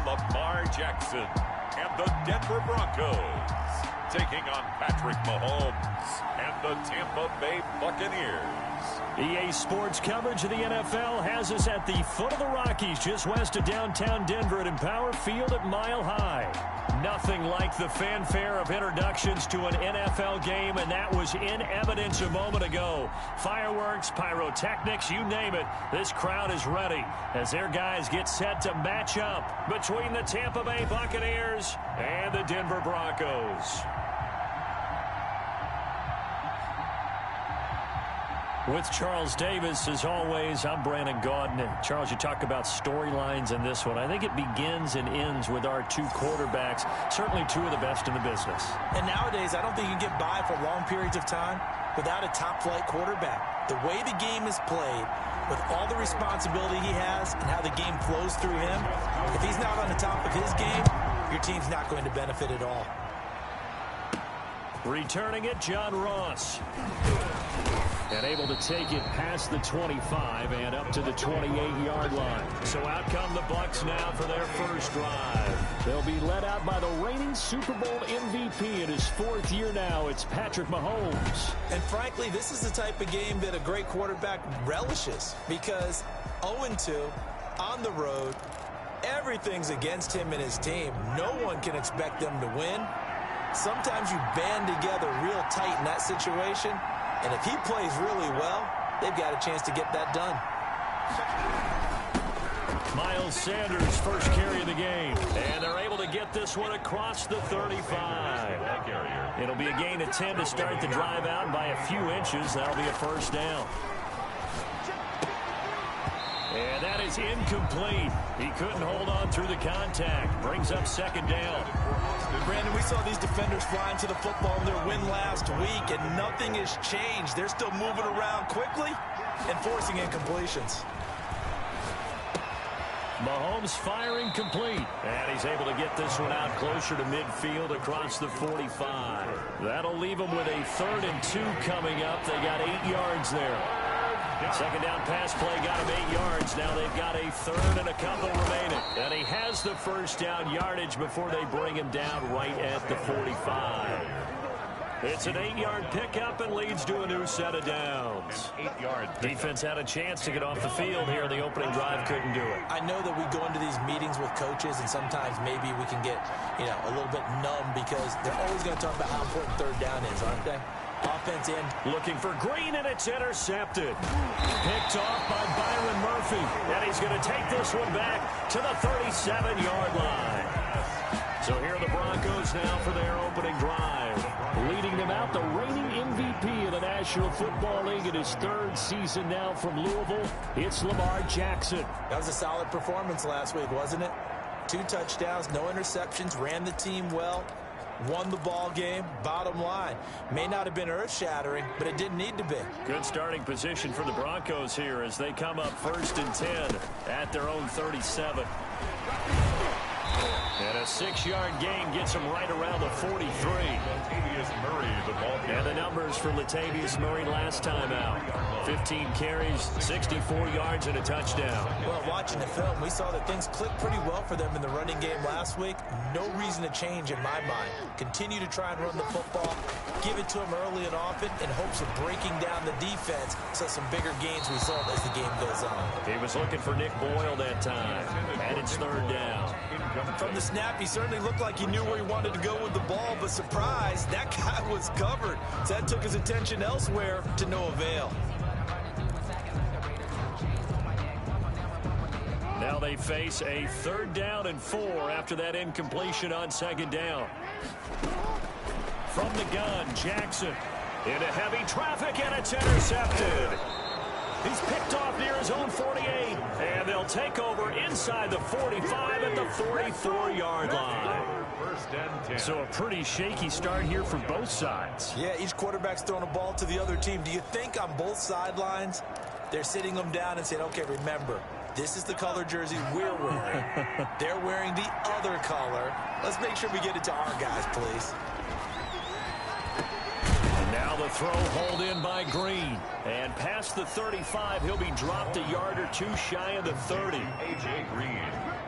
Lamar Jackson and the Denver Broncos, taking on Patrick Mahomes and the Tampa Bay Buccaneers. EA Sports coverage of the NFL has us at the foot of the Rockies, just west of downtown Denver at Empower Field at Mile High. Nothing like the fanfare of introductions to an NFL game, and that was in evidence a moment ago. Fireworks, pyrotechnics, you name it. This crowd is ready as their guys get set to match up between the Tampa Bay Buccaneers and the Denver Broncos. With Charles Davis, as always, I'm Brandon Gaudin. And Charles, you talk about storylines in this one. I think it begins and ends with our two quarterbacks, certainly two of the best in the business. And nowadays, I don't think you can get by for long periods of time without a top-flight quarterback. The way the game is played, with all the responsibility he has and how the game flows through him, if he's not on the top of his game, your team's not going to benefit at all. Returning it, John Ross. And able to take it past the 25 and up to the 28-yard line. So out come the Bucs now for their first drive. They'll be led out by the reigning Super Bowl MVP in his fourth year now. It's Patrick Mahomes. And frankly, this is the type of game that a great quarterback relishes, because 0-2 on the road, everything's against him and his team. No one can expect them to win. Sometimes you band together real tight in that situation, and if he plays really well, they've got a chance to get that done. Miles Sanders, first carry of the game. And they're able to get this one across the 35. It'll be a gain of 10 to start the drive out, and by a few inches, that'll be a first down. And that is incomplete. He couldn't hold on through the contact. Brings up second down. Brandon, we saw these defenders flying to the football in their win last week, and nothing has changed. They're still moving around quickly and forcing incompletions. Mahomes firing complete. And he's able to get this one out closer to midfield across the 45. That'll leave them with a 3rd and 2 coming up. They got 8 yards there. Second down pass play got him 8 yards. Now they've got a 3rd and a couple remaining. And he has the first down yardage before they bring him down right at the 45. It's an 8-yard pickup and leads to a new set of downs. 8-yard defense had a chance to get off the field here. The opening drive couldn't do it. I know that we go into these meetings with coaches, and sometimes maybe we can get, a little bit numb, because they're always going to talk about how important 3rd down is, aren't they? Offense in. Looking for Green, and it's intercepted. Picked off by Byron Murphy. And he's going to take this one back to the 37-yard line. So here are the Broncos now for their opening drive. Leading them out, the reigning MVP of the National Football League in his 3rd season now from Louisville. It's Lamar Jackson. That was a solid performance last week, wasn't it? 2 touchdowns, no interceptions, ran the team well. Won the ball game. Bottom line, may not have been earth-shattering, but it didn't need to be. Good starting position for the Broncos here as they come up 1st and 10 at their own 37. And a 6-yard gain gets them right around the 43. Latavius Murray, the ball carrier. And the numbers for Latavius Murray last time out. 15 carries, 64 yards, and a touchdown. Well, watching the film, we saw that things clicked pretty well for them in the running game last week. No reason to change in my mind. Continue to try and run the football, give it to them early and often in hopes of breaking down the defense so some bigger gains result as the game goes on. He was looking for Nick Boyle that time, and it's 3rd down. From the snap, he certainly looked like he knew where he wanted to go with the ball, but surprise, that guy was covered. So that took his attention elsewhere to no avail. Now they face a 3rd down and 4 after that incompletion on 2nd down. From the gun, Jackson into heavy traffic, and it's intercepted. He's picked off near his own 48, and they'll take over inside the 45 at the 44-yard line. So a pretty shaky start here for both sides. Yeah, each quarterback's throwing a ball to the other team. Do you think on both sidelines they're sitting them down and saying, okay, remember, this is the color jersey we're wearing. They're wearing the other color. Let's make sure we get it to our guys, please. Now the throw hauled in by Green. And past the 35, he'll be dropped a yard or two shy of the 30. A.J. Green.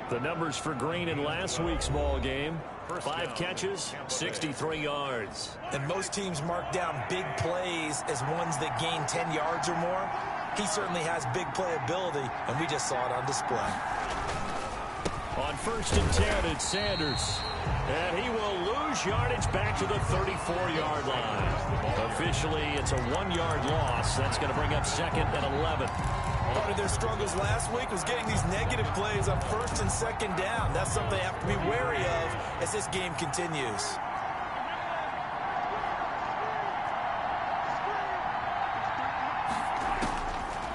The numbers for Green in last week's ball game: 5 catches, 63 yards. And most teams mark down big plays as ones that gain 10 yards or more. He certainly has big playability, and we just saw it on display. On 1st and 10, it's Sanders. And he will lose yardage back to the 34-yard line. Officially, it's a 1-yard loss. That's going to bring up 2nd and 11. Part of their struggles last week was getting these negative plays on 1st and 2nd down. That's something they have to be wary of as this game continues.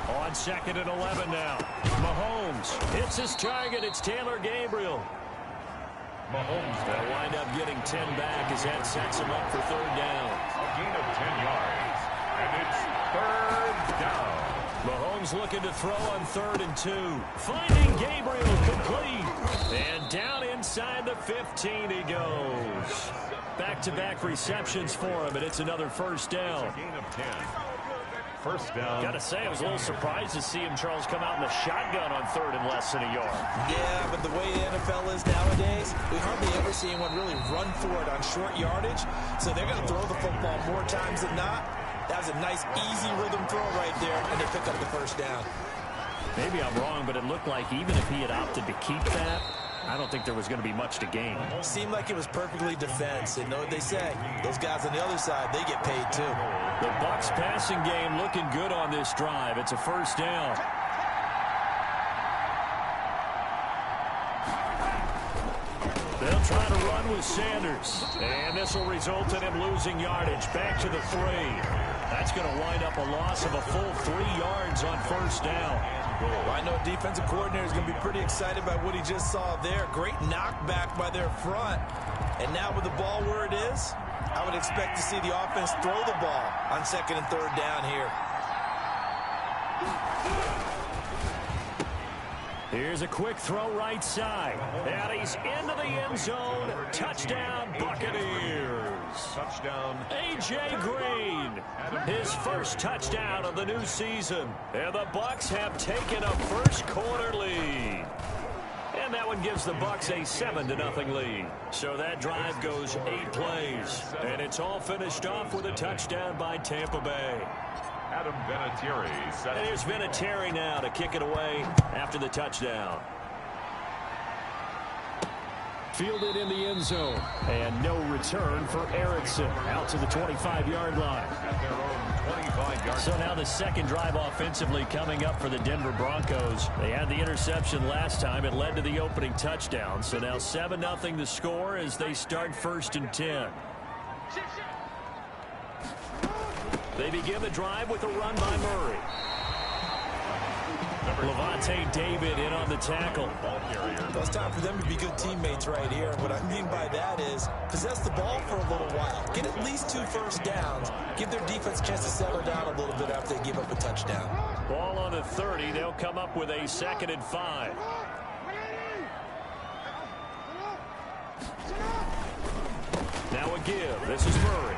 On 2nd and 11 now. Mahomes hits his target. It's Taylor Gabriel. Mahomes will wind up getting 10 back as that sets him up for 3rd down. A gain of 10 yards, and it's 3rd down. Mahomes looking to throw on 3rd and 2. Finding Gabriel complete. And down inside the 15 he goes. Back-to-back receptions for him, and it's another 1st down. A gain of 10. 1st down. Got to say, I was a little surprised to see him, Charles, come out in the shotgun on 3rd and less than a yard. Yeah, but the way the NFL is nowadays, we hardly ever see anyone really run for it on short yardage. So they're going to throw the football more times than not. That was a nice, easy rhythm throw right there, and they pick up the 1st down. Maybe I'm wrong, but it looked like even if he had opted to keep that, I don't think there was going to be much to gain. Seemed like it was perfectly defense. And know what they say? Those guys on the other side, they get paid too. The Bucs passing game looking good on this drive. It's a 1st down. They'll try to run with Sanders. And this will result in him losing yardage back to the 3. That's going to wind up a loss of a full 3 yards on 1st down. Well, I know defensive coordinator is going to be pretty excited by what he just saw there. Great knockback by their front. And now with the ball where it is, I would expect to see the offense throw the ball on 2nd and 3rd down here. Here's a quick throw right side. And he's into the end zone. Touchdown, Buccaneers. Touchdown. A.J. Green, his 1st touchdown of the new season. And the Bucs have taken a 1st quarter lead. And that one gives the Bucs a 7-0 lead. So that drive goes 8 plays. And it's all finished off with a touchdown by Tampa Bay. Adam Vinatieri. And here's Vinatieri now to kick it away after the touchdown. Fielded in the end zone. And no return for Erickson. Out to the 25-yard line. At their own 25-yard. So now the 2nd drive offensively coming up for the Denver Broncos. They had the interception last time. It led to the opening touchdown. So now 7-0 the score as they start 1st and 10. They begin the drive with a run by Murray. Levante David in on the tackle. Well, it's time for them to be good teammates right here. What I mean by that is possess the ball for a little while. Get at least 2 1st downs. Give their defense a chance to settle down a little bit after they give up a touchdown. Ball on the 30. They'll come up with a 2nd and 5. Now a give. This is Murray.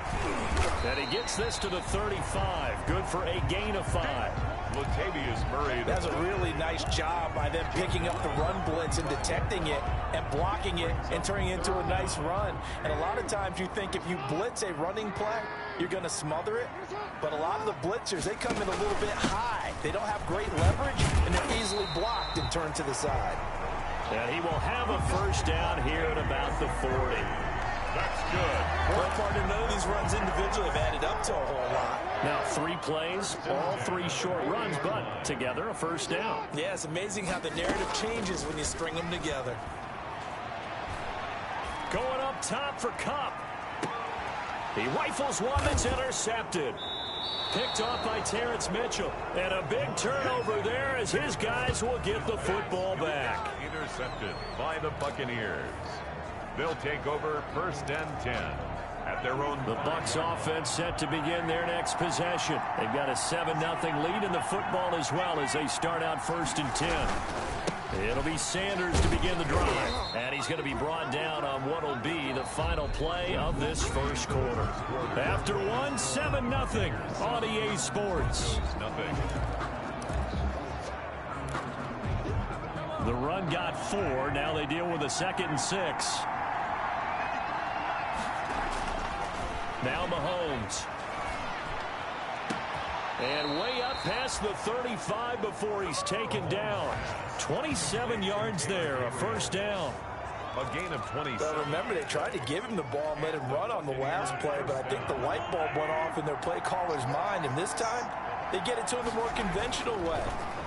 And he gets this to the 35. Good for a gain of 5. Latavius Murray. That's a really nice job by them picking up the run blitz and detecting it and blocking it and turning it into a nice run. And a lot of times you think if you blitz a running play, you're going to smother it. But a lot of the blitzers, they come in a little bit high. They don't have great leverage, and they're easily blocked and turned to the side. And he will have a 1st down here at about the 40. That's good. Well, partner, none of these runs individually have added up to a whole lot. Now 3 plays, all 3 short runs, but together a 1st down. Yeah, it's amazing how the narrative changes when you string them together. Going up top for Kupp. He rifles one that's intercepted. Picked off by Terrence Mitchell. And a big turnover there as his guys will get the football back. Intercepted by the Buccaneers. They'll take over 1st and 10 at their own. The Bucs offense set to begin their next possession. They've got a 7-0 lead in the football as well as they start out 1st and 10. It'll be Sanders to begin the drive. And he's going to be brought down on what will be the final play of this 1st quarter. After 7-0 on EA Sports. The run got 4. Now they deal with a 2nd and 6. Now Mahomes. And way up past the 35 before he's taken down. 27 yards there, a first down. A gain of 20. But remember, they tried to give him the ball and let him run on the last play, but I think the light bulb went off in their play caller's mind, and this time they get it to him the more conventional way,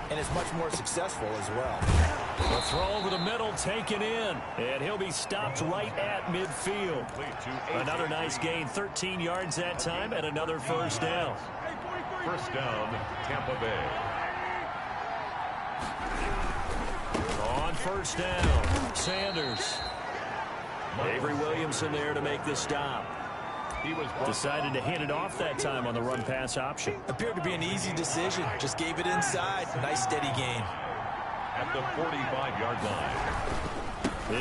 and it's much more successful as well. The throw over the middle taken in, and he'll be stopped right at midfield. Another nice gain, 13 yards that time, and another first down. First down, Tampa Bay. On first down, Sanders. Avery Williamson there to make the stop. He was decided to hand it off that time on the run-pass option. Appeared to be an easy decision. Just gave it inside. Nice steady gain. At the 45-yard line.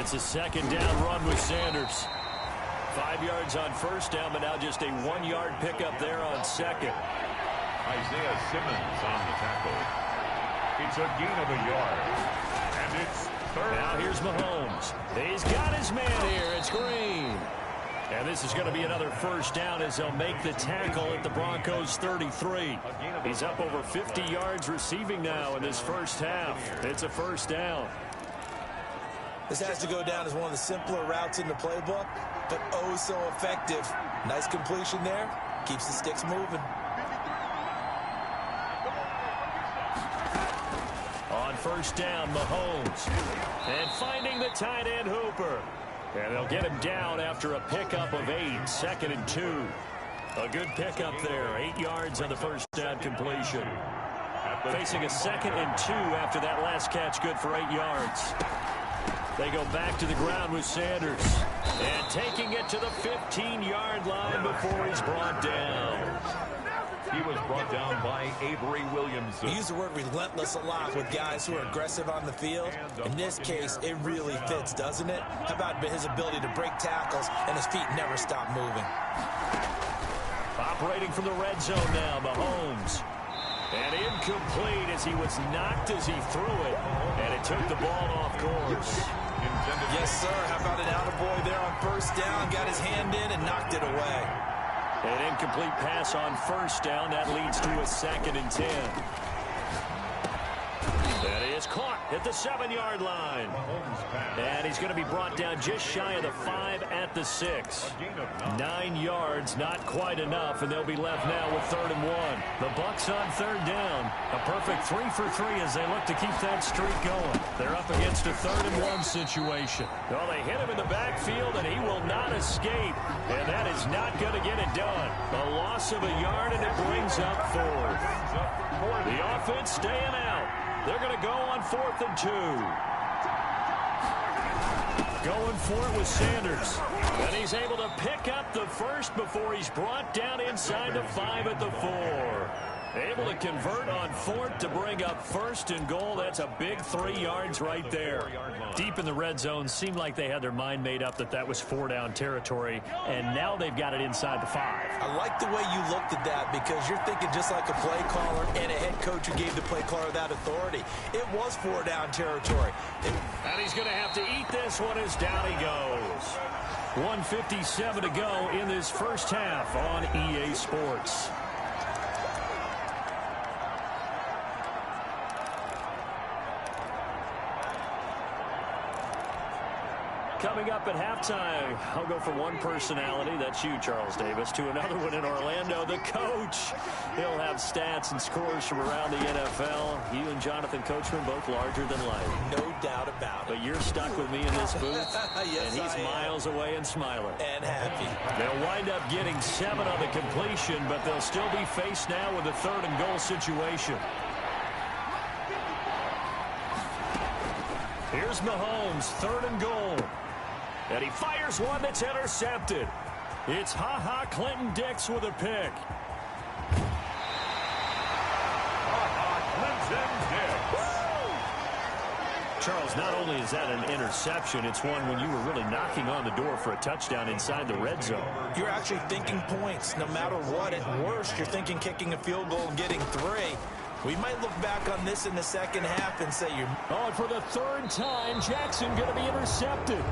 It's a second down run with Sanders. 5 yards on first down, but now just a 1-yard pickup there on second. Isaiah Simmons on the tackle. It's a gain of a yard. And it's third. Now here's Mahomes. He's got his man here. It's Green. And this is going to be another first down as they'll make the tackle at the Broncos 33. He's up over 50 yards receiving now in this first half. It's a first down. This has to go down as one of the simpler routes in the playbook, but oh so effective. Nice completion there. Keeps the sticks moving. On first down, Mahomes. And finding the tight end, Hooper. And they'll get him down after a pickup of 8, 2nd and 2. A good pickup there, 8 yards on the first down completion. Facing a 2nd and 2 after that last catch, good for 8 yards. They go back to the ground with Sanders. And taking it to the 15-yard line before he's brought down. He was brought down by Avery Williamson. We use the word relentless a lot with guys who are aggressive on the field. In this case, it really fits, doesn't it? How about his ability to break tackles and his feet never stop moving? Operating from the red zone now, Mahomes. And incomplete as he was knocked as he threw it. And it took the ball off course. Yes, sir. How about an attaboy there on first down? Got his hand in and knocked it away. An incomplete pass on first down. That leads to a 2nd and 10. That is caught at the 7-yard line. And he's going to be brought down just shy of the 5 at the 6. 9 yards, not quite enough, and they'll be left now with 3rd and 1. The Bucs on 3rd down. A perfect 3 for 3 as they look to keep that streak going. They're up against a 3rd and 1 situation. Well, they hit him in the backfield, and he will not escape. And that is not going to get it done. A loss of a yard, and it brings up 4th. The offense staying out. They're going to go on 4th and 2. Going for it with Sanders. And he's able to pick up the first before he's brought down inside the 5 at the 4. Able to convert on 4th to bring up 1st and goal. That's a big 3 yards right there. Deep in the red zone, seemed like they had their mind made up that was 4-down territory, and now they've got it inside the 5. I like the way you looked at that because you're thinking just like a play caller and a head coach who gave the play caller that authority. It was 4-down territory. And he's going to have to eat this one as down he goes. 1:57 to go in this first half on EA Sports. Coming up at halftime, I'll go from one personality, that's you, Charles Davis, to another one in Orlando, the coach. He'll have stats and scores from around the NFL. You and Jonathan Coachman, both larger than life. No doubt about it. But you're stuck with me in this booth, yes, and he's miles away and smiling. And happy. They'll wind up getting 7 on the completion, but they'll still be faced now with a 3rd and goal situation. Here's Mahomes, 3rd and goal. And he fires one that's intercepted. It's Ha-Ha Clinton Dix with a pick. Ha-Ha Clinton Dix. Charles, not only is that an interception, it's one when you were really knocking on the door for a touchdown inside the red zone. You're actually thinking points. No matter what, at worst, you're thinking kicking a field goal and getting 3. We might look back on this in the second half and say you're... Oh, for the third time, Jackson going to be intercepted.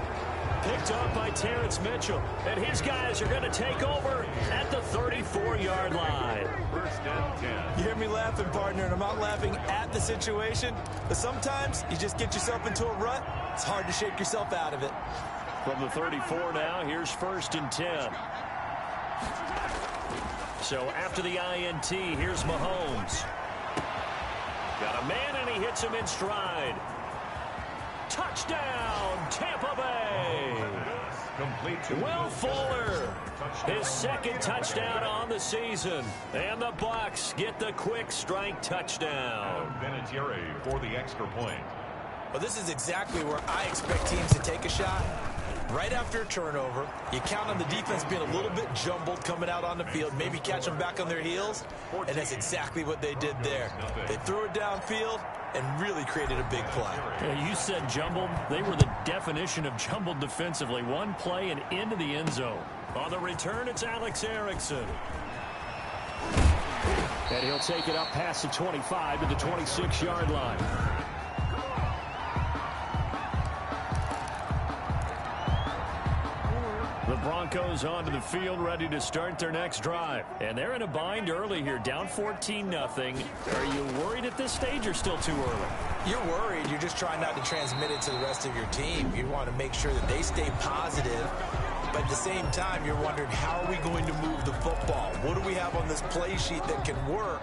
Picked up by Terrence Mitchell. And his guys are going to take over at the 34-yard line. First and 10. You hear me laughing, partner, and I'm not laughing at the situation. But sometimes you just get yourself into a rut. It's hard to shake yourself out of it. From the 34 now, here's first and 10. So after the INT, here's Mahomes. Got a man, and he hits him in stride. Touchdown, Tampa Bay. Complete to Will Fuller, his second touchdown on the season. And the Bucs get the quick strike touchdown. Vinatieri for the extra point. Well, this is exactly where I expect teams to take a shot. Right after a turnover, you count on the defense being a little bit jumbled coming out on the field, maybe catch them back on their heels, and that's exactly what they did there. They threw it downfield and really created a big play. Yeah, you said jumbled. They were the definition of jumbled defensively. One play and into the end zone. On the return, it's Alex Erickson. And he'll take it up past the 25 to the 26-yard line. The Broncos onto the field, ready to start their next drive. And they're in a bind early here, down 14-0. Are you worried at this stage or still too early? You're worried. You're just trying not to transmit it to the rest of your team. You want to make sure that they stay positive. But at the same time, you're wondering, how are we going to move the football? What do we have on this play sheet that can work?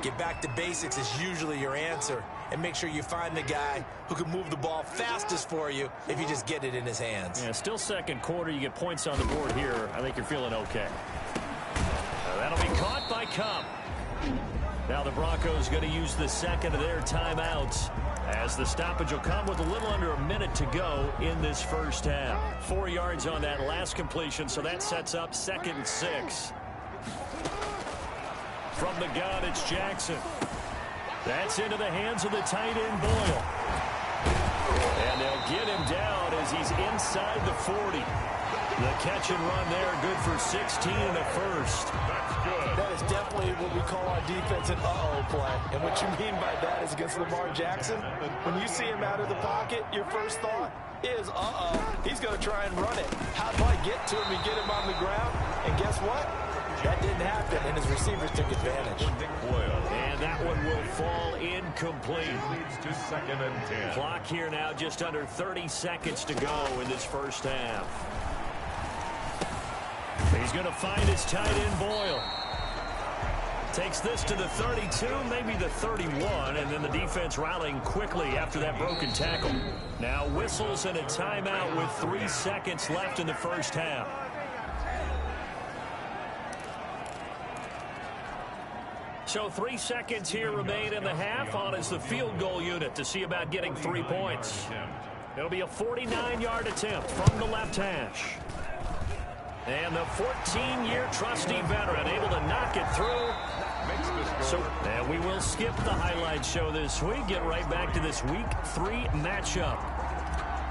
Get back to basics is usually your answer. And make sure you find the guy who can move the ball fastest for you if you just get it in his hands. Yeah, still second quarter. You get points on the board here. I think you're feeling okay. That'll be caught by Kupp. Now the Broncos going to use the second of their timeouts, as the stoppage will come with a little under a minute to go in this first half. 4 yards on that last completion, so that sets up 2nd and 6. From the gun, it's Jackson. That's into the hands of the tight end, Boyle. And they'll get him down as he's inside the 40. The catch and run there, good for 16 and a first. That's good. That is definitely what we call our defense an uh-oh play. And what you mean by that is against Lamar Jackson, when you see him out of the pocket, your first thought is, uh-oh, he's going to try and run it. How do I get to him and get him on the ground? And guess what? That didn't happen, and his receivers took advantage. And that one will fall incomplete. Leads to 2nd and 10. Clock here now, just under 30 seconds to go in this first half. He's going to find his tight end, Boyle. Takes this to the 32, maybe the 31, and then the defense rallying quickly after that broken tackle. Now whistles and a timeout with 3 seconds left in the first half. So 3 seconds here remain in the half. On is the field goal unit to see about getting 3 points. It'll be a 49-yard attempt from the left hash. And the 14-year trusty veteran able to knock it through. And we will skip the highlight show this week. Get right back to this Week 3 matchup.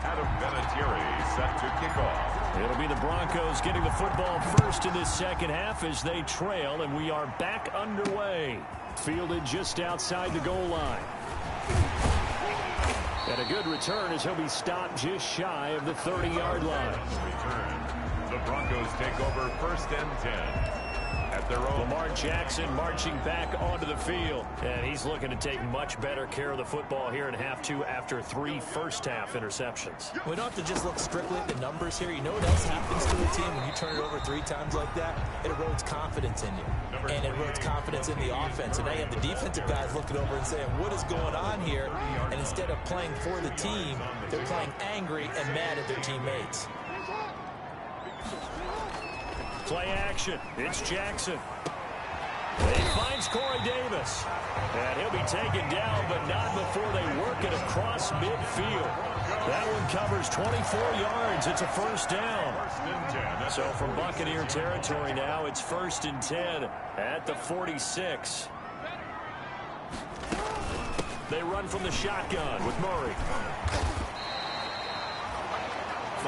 Adam Vinatieri set to kick off. It'll be the Broncos getting the football first in this second half as they trail, and we are back underway. Fielded just outside the goal line. And a good return as he'll be stopped just shy of the 30-yard line. Return. The Broncos take over 1st and 10. At their own. Lamar Jackson marching back onto the field. And he's looking to take much better care of the football here in half 2 after 3 first-half interceptions. We don't have to just look strictly at the numbers here. You know what else happens to a team when you turn it over 3 times like that? It erodes confidence in you. And it erodes confidence in the offense. And now you have the defensive guys looking over and saying, what is going on here? And instead of playing for the team, they're playing angry and mad at their teammates. Play action. It's Jackson. He finds Corey Davis. And he'll be taken down, but not before they work it across midfield. That one covers 24 yards. It's a first down. So from Buccaneer territory now, it's 1st and 10 at the 46. They run from the shotgun with Murray.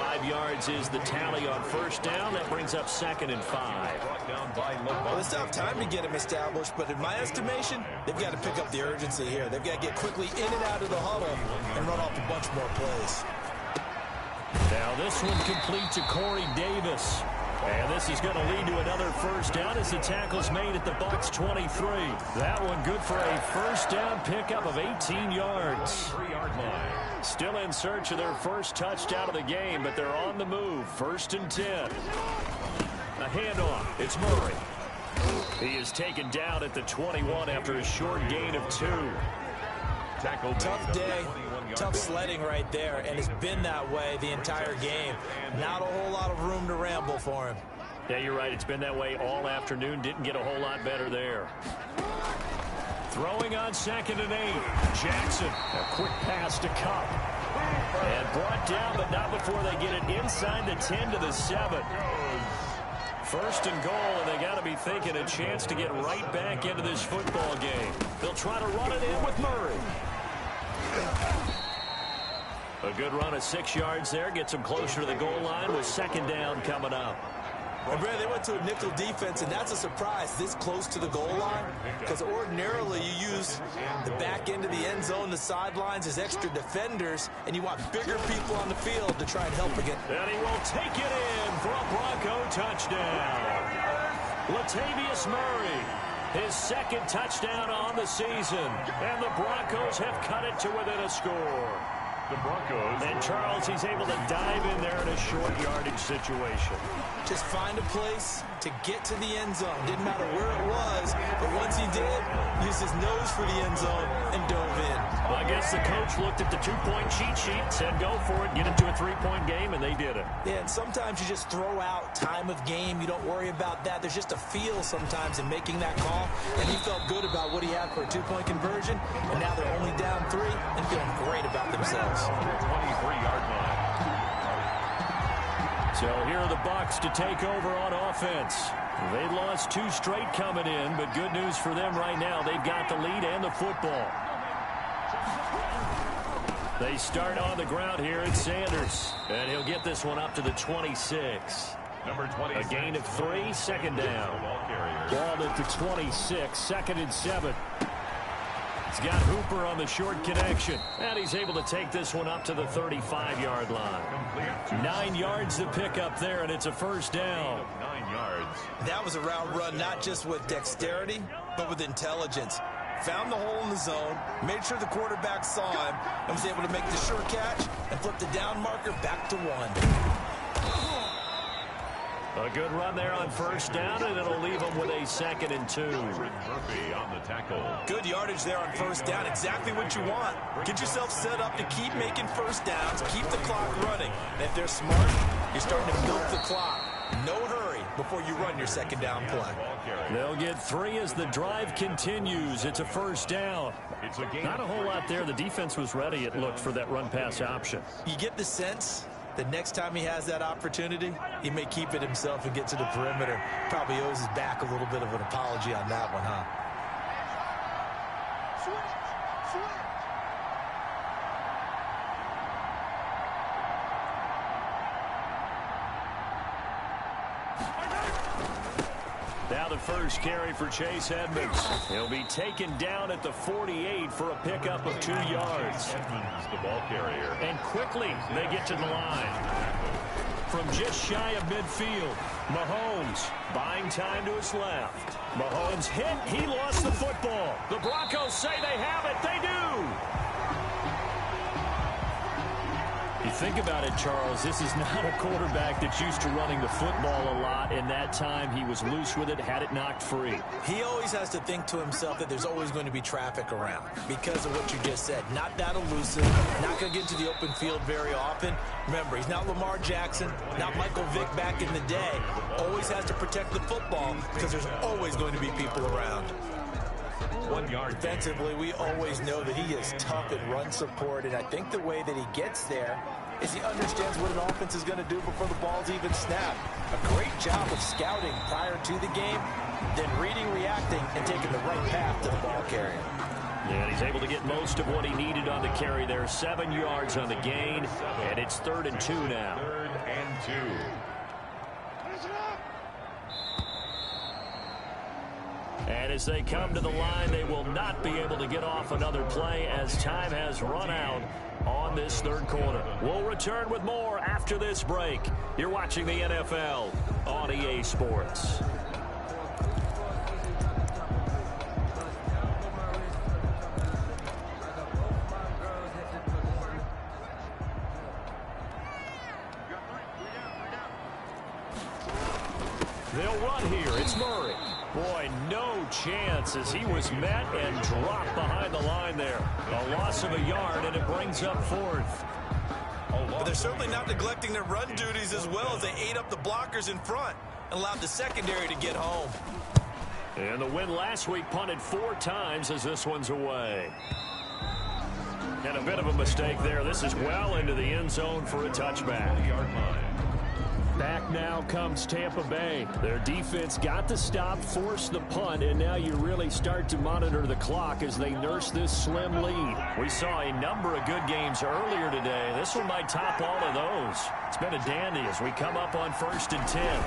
5 yards is the tally on first down. That brings up 2nd and 5. Well, they still have time to get him established, but in my estimation, they've got to pick up the urgency here. They've got to get quickly in and out of the huddle and run off a bunch more plays. Now this one complete to Corey Davis. And this is going to lead to another first down as the tackle's made at the Bucs 23. That one good for a first down pickup of 18 yards. Still in search of their first touchdown of the game, but they're on the move. 1st and 10. A handoff. It's Murray. He is taken down at the 21 after a short gain of 2. Tough day, tough sledding right there, and it's been that way the entire game. Not a whole lot of room to ramble for him. Yeah, you're right. It's been that way all afternoon. Didn't get a whole lot better there. Throwing on 2nd and 8. Jackson, a quick pass to Kupp. And brought down, but not before they get it inside the 10 to the 7. 1st and goal, and they got to be thinking a chance to get right back into this football game. They'll try to run it in with Murray. A good run of 6 yards there. Gets them closer to the goal line with 2nd down coming up. And Brad, they went to a nickel defense, and that's a surprise this close to the goal line, because ordinarily you use the back end of the end zone, the sidelines as extra defenders, and you want bigger people on the field to try and help again. And he will take it in for a Bronco touchdown. Latavius Murray, his 2nd touchdown on the season, and the Broncos have cut it to within a score. The Broncos. And Charles, he's able to dive in there in a short yardage situation. Just find a place to get to the end zone. Didn't matter where it was, but once he did, used his nose for the end zone and dove in. Well, I guess the coach looked at the 2-point cheat sheet, said go for it, get it to a 3-point game, and they did it. Yeah, and sometimes you just throw out time of game. You don't worry about that. There's just a feel sometimes in making that call, and he felt good about what he had for a 2-point conversion, and now they're only down 3 and feeling great about themselves. 23-yard line. So here are the Bucs to take over on offense. They lost 2 straight coming in, but good news for them right now. They've got the lead and the football. They start on the ground here at Sanders, and he'll get this one up to the 26. Number 20. A gain of 3, 2nd down. Ball at the 26, 2nd and 7. He's got Hooper on the short connection, and he's able to take this one up to the 35-yard line. 9 yards to pick up there, and it's a first down. 9 yards. That was a route run, not just with dexterity, but with intelligence. Found the hole in the zone, made sure the quarterback saw him, and was able to make the sure catch and flip the down marker back to 1. A good run there on first down, and it'll leave them with a 2nd and 2. Murphy on the tackle. Good yardage there on first down. Exactly what you want. Get yourself set up to keep making first downs, keep the clock running. And if they're smart, you're starting to milk the clock. No hurry before you run your 2nd down play. They'll get 3 as the drive continues. It's a first down. Not a whole lot there. The defense was ready, it looked, for that run-pass option. You get the sense the next time he has that opportunity, he may keep it himself and get to the perimeter. Probably owes his back a little bit of an apology on that one, huh? Now the first carry for Chase Edmonds. He'll be taken down at the 48 for a pickup of 2 yards. Edmonds, the ball carrier. And quickly, they get to the line. From just shy of midfield, Mahomes buying time to his left. Mahomes hit. He lost the football. The Broncos say they have it. They do. You think about it, Charles, this is not a quarterback that's used to running the football a lot, and that time he was loose with it, had it knocked free. He always has to think to himself that there's always going to be traffic around because of what you just said. Not that elusive, not going to get into the open field very often. Remember, he's not Lamar Jackson, not Michael Vick back in the day. Always has to protect the football because there's always going to be people around. 1 yard. Defensively, we always know that he is tough in run support, and I think the way that he gets there is he understands what an offense is going to do before the ball's even snapped. A great job of scouting prior to the game, then reading, reacting, and taking the right path to the ball carrier. Yeah, and he's able to get most of what he needed on the carry there. 7 yards on the gain, and it's 3rd and 2 now. 2. And as they come to the line, they will not be able to get off another play as time has run out on this third quarter. We'll return with more after this break. You're watching the NFL on EA Sports. They'll run here. It's Murray. Boy, no chance as he was met and dropped behind the line there. A loss of a yard, and it brings up fourth. But they're certainly not neglecting their run duties as well as they ate up the blockers in front and allowed the secondary to get home. And the win last week punted 4 times as this one's away. And a bit of a mistake there. This is well into the end zone for a touchback. Back now comes Tampa Bay. Their defense got the stop, forced the punt, and now you really start to monitor the clock as they nurse this slim lead. We saw a number of good games earlier today. This one might top all of those. It's been a dandy as we come up on 1st and 10.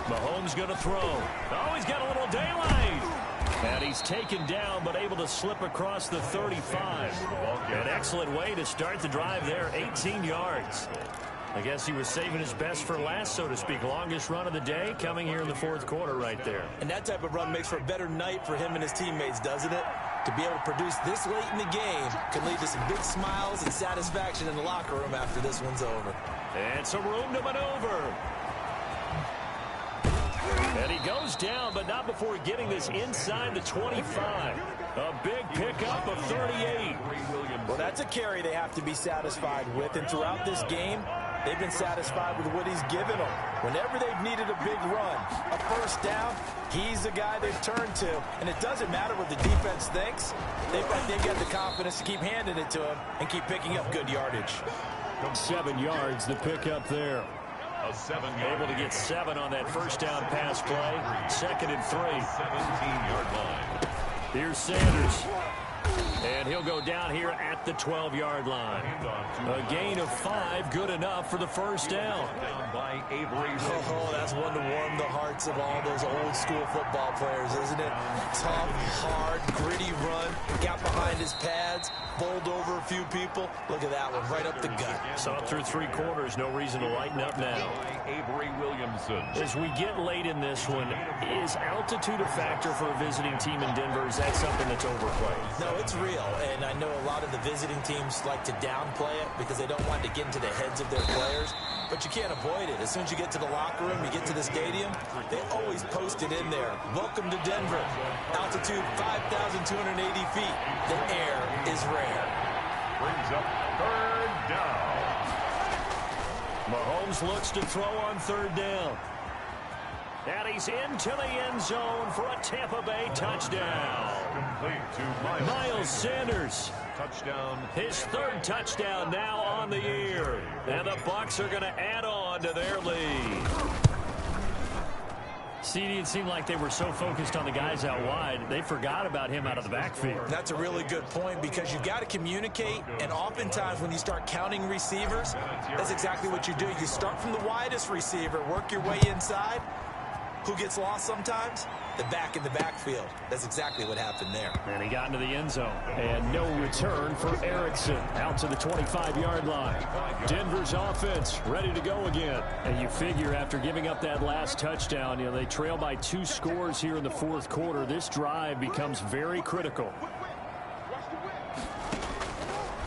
Mahomes going to throw. Oh, he's got a little daylight. And he's taken down but able to slip across the 35. An excellent way to start the drive there, 18 yards. I guess he was saving his best for last, so to speak. Longest run of the day coming here in the fourth quarter right there. And that type of run makes for a better night for him and his teammates, doesn't it? To be able to produce this late in the game can lead to some big smiles and satisfaction in the locker room after this one's over. And some room to maneuver. And he goes down, but not before getting this inside the 25. A big pickup of 38. Well, that's a carry they have to be satisfied with. And throughout this game, they've been satisfied with what he's given them. Whenever they've needed a big run, a first down, he's the guy they've turned to. And it doesn't matter what the defense thinks. They've got the confidence to keep handing it to him and keep picking up good yardage. 7 yards, the pickup there. Able to get 7 on that first down pass play. 2nd and 3. 17-yard line. Here's Sanders. And he'll go down here at the 12-yard line. A gain of 5, good enough for the first down. Oh, that's one to warm the hearts of all those old-school football players, isn't it? Tough, hard, gritty run. Got behind his pads, bowled over a few people. Look at that one, right up the gut. Saw through 3 quarters, no reason to lighten up now. Avery Williamson. As we get late in this one, is altitude a factor for a visiting team in Denver? Is that something that's overplayed? No, it's real, and I know a lot of the visiting teams like to downplay it because they don't want to get into the heads of their players, but you can't avoid it. As soon as you get to the locker room, you get to the stadium, they always post it in there. Welcome to Denver. Altitude 5,280 feet. The air is rare. Brings up 3rd down. Mahomes looks to throw on 3rd down. And he's into the end zone for a Tampa Bay touchdown. Complete to Miles Sanders. Touchdown. His 3rd touchdown now on the year. And the Bucs are going to add on to their lead. CD, it seemed like they were so focused on the guys out wide, they forgot about him out of the backfield. That's a really good point because you've got to communicate, and oftentimes when you start counting receivers, that's exactly what you do. You start from the widest receiver, work your way inside. Who gets lost sometimes? The back in the backfield. That's exactly what happened there. And he got into the end zone. And no return for Erickson. Out to the 25-yard line. Denver's offense ready to go again. And you figure after giving up that last touchdown, they trail by 2 scores here in the fourth quarter. This drive becomes very critical.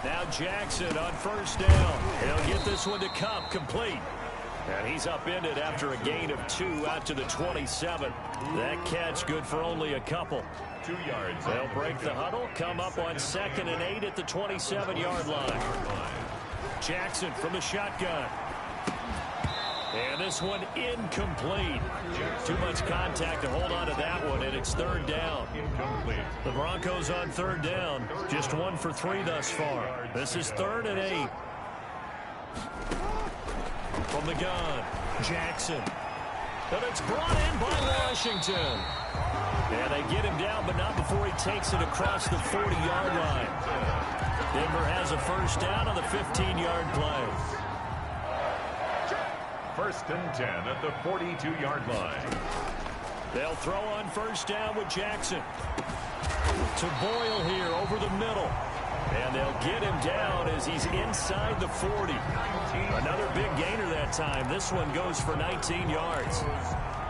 Now Jackson on 1st down. He'll get this one to Kupp, complete. And he's upended after a gain of 2 out to the 27. That catch good for only a couple. 2 yards. They'll break the huddle, come up on 2nd and 8 at the 27-yard line. Jackson from the shotgun. And this one incomplete. Too much contact to hold on to that one, and it's 3rd down. Incomplete. The Broncos on 3rd down. Just 1 for 3 thus far. This is 3rd and 8. From the gun, Jackson. And it's brought in by Washington. And they get him down, but not before he takes it across the 40-yard line. Denver has a first down on the 15-yard play. First and 10 at the 42-yard line. They'll throw on first down with Jackson. To Boyle here over the middle. And they'll get him down as he's inside the 40. Another big gainer that time. This one goes for 19 yards.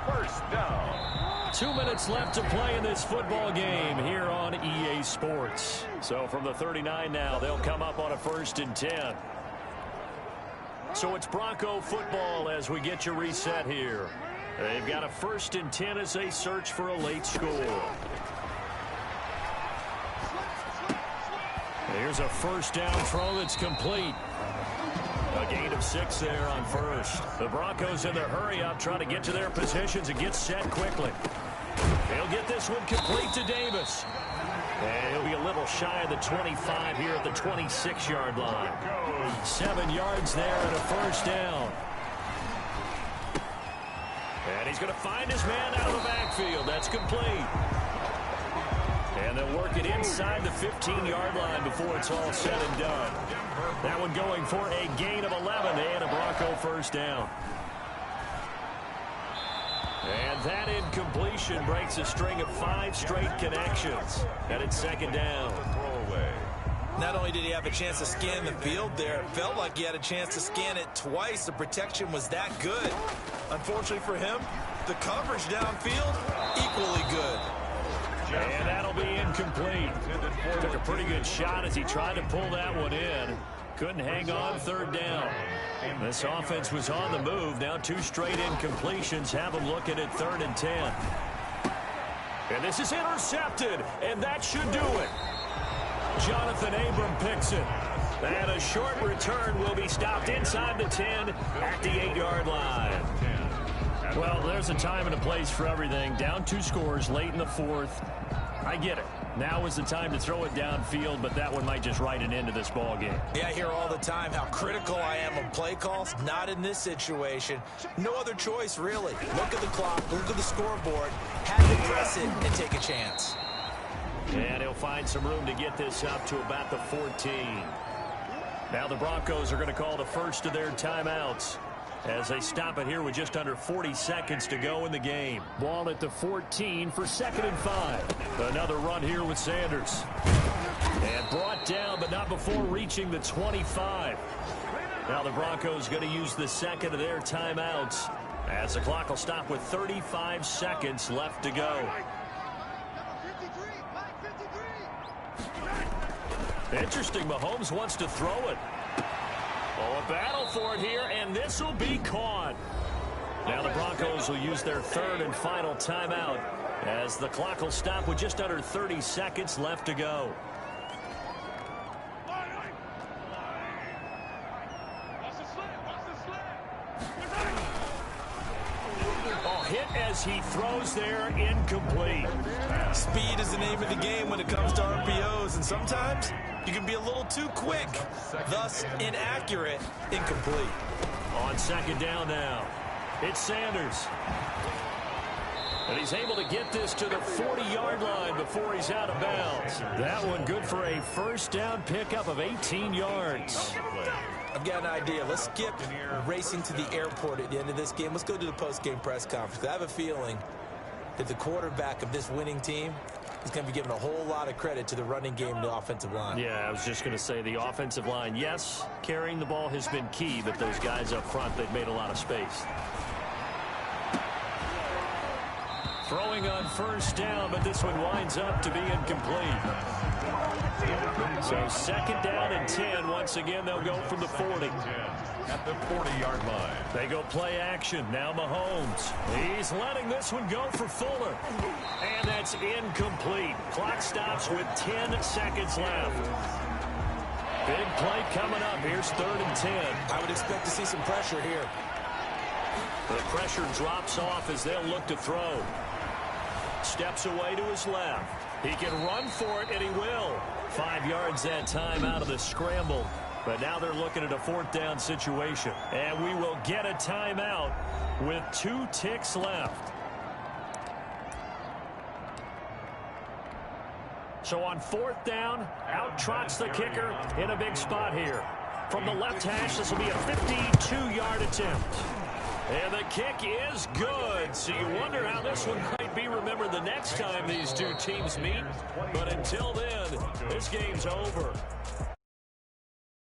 First down. 2 minutes left to play in this football game here on EA Sports. So from the 39 now, they'll come up on a first and 10. So it's Bronco football as we get you reset here. They've got a first and 10 as they search for a late score. Here's a first down throw that's complete. A gain of 6 there on first. The Broncos in their hurry-up trying to get to their positions and get set quickly. They'll get this one complete to Davis. And he'll be a little shy of the 25 here at the 26-yard line. 7 yards there and a first down. And he's going to find his man out of the backfield. That's complete. And they'll work it inside the 15-yard line before it's all said and done. That one going for a gain of 11 and a Bronco first down. And that incompletion breaks a string of 5 straight connections. And it's second down. Not only did he have a chance to scan the field there, it felt like he had a chance to scan it twice. The protection was that good. Unfortunately for him, the coverage downfield, equally good. And that'll be incomplete. Took a pretty good shot as he tried to pull that one in. Couldn't hang on third down. This offense was on the move. Now 2 straight incompletions have them looking at third and 10. And this is intercepted, and that should do it. Jonathan Abram picks it. And a short return will be stopped inside the 10 at the 8-yard line. Well, there's a time and a place for everything. Down 2 scores late in the 4th. I get it. Now is the time to throw it downfield, but that one might just write an end to this ball game. Yeah, I hear all the time how critical I am of play calls. Not in this situation. No other choice, really. Look at the clock, look at the scoreboard. Had to press it and take a chance. And he'll find some room to get this up to about the 14. Now the Broncos are going to call the first of their timeouts as they stop it here with just under 40 seconds to go in the game. Ball at the 14 for 2nd and 5. Another run here with Sanders. And brought down, but not before reaching the 25. Now the Broncos going to use the second of their timeouts as the clock will stop with 35 seconds left to go. Interesting, Mahomes wants to throw it. Oh, a battle for it here, and this will be caught. Now the Broncos will use their 3rd and final timeout as the clock will stop with just under 30 seconds left to go. Oh, hit as he throws there, incomplete. Speed is the name of the game when it comes to RPOs, and sometimes you can be a little too quick, thus inaccurate, incomplete. On second down now, it's Sanders. And he's able to get this to the 40-yard line before he's out of bounds. That one good for a first down pickup of 18 yards. I've got an idea. Let's skip racing to the airport at the end of this game. Let's go to the post-game press conference. I have a feeling that the quarterback of this winning team is going to be given a whole lot of credit to the running game and the offensive line. Yeah, I was just going to say the offensive line, yes, carrying the ball has been key, but those guys up front, they've made a lot of space. Throwing on first down, but this one winds up to be incomplete. So 2nd down and 10. Once again, they'll go from the 40. At the 40-yard line. They go play action. Now Mahomes. He's letting this one go for Fuller. And that's incomplete. Clock stops with 10 seconds left. Big play coming up. Here's 3rd and 10. I would expect to see some pressure here. The pressure drops off as they'll look to throw. Steps away to his left. He can run for it, and he will. 5 yards that time out of the scramble. But now they're looking at a 4th down situation. And we will get a timeout with 2 ticks left. So on 4th down, out trots the kicker in a big spot here. From the left hash, this will be a 52-yard attempt. And the kick is good. So you wonder how this one might be remembered the next time these two teams meet. But until then, this game's over.